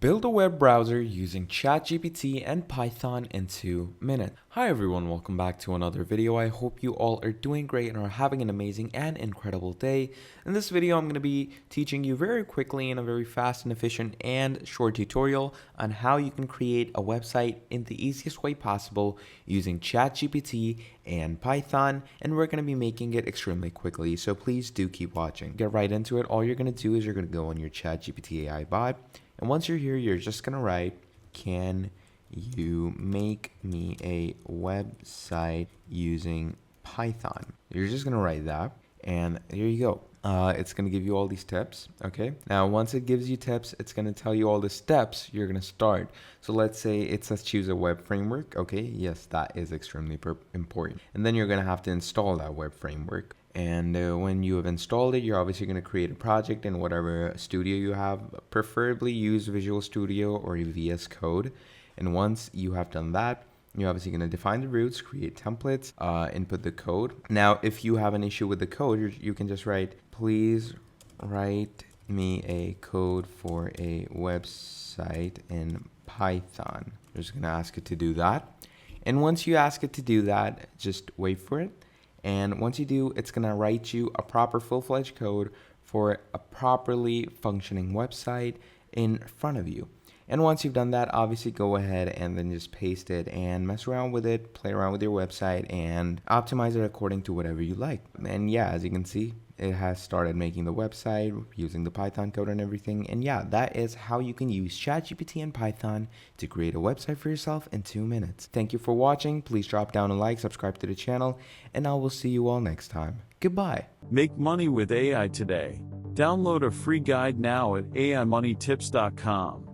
Build a web browser using ChatGPT and Python in 2 minutes. Hi everyone, welcome back to another video. I hope you all are doing great and are having an amazing and incredible day. In this video, I'm going to be teaching you very quickly in a very fast and efficient and short tutorial on how you can create a website in the easiest way possible using ChatGPT and Python, and we're going to be making it extremely quickly, so please do keep watching. Get right into it. All you're going to do is you're going to go on your ChatGPT AI bot. And once you're here, you're just going to write, can you make me a website using Python? You're just going to write that. And here you go. It's going to give you all these tips. Okay. Now, once it gives you tips, it's going to tell you all the steps you're going to start. So let's say it says choose a web framework. Okay. Yes, that is extremely important. And then you're going to have to install that web framework. And when you have installed it, you're obviously going to create a project in whatever studio you have. Preferably use Visual Studio or VS Code. And once you have done that, you're obviously going to define the routes, create templates, input the code. Now, if you have an issue with the code, you can just write, please write me a code for a website in Python. You're just going to ask it to do that. And once you ask it to do that, just wait for it. And once you do, it's going to write you a proper full-fledged code for a properly functioning website in front of you. And once you've done that, obviously go ahead and then just paste it and mess around with it, play around with your website and optimize it according to whatever you like. And yeah, as you can see, it has started making the website using the Python code and everything. And yeah, that is how you can use ChatGPT and Python to create a website for yourself in 2 minutes. Thank you for watching. Please drop down a like, subscribe to the channel, and I will see you all next time. Goodbye. Make money with AI today. Download a free guide now at AImoneytips.com.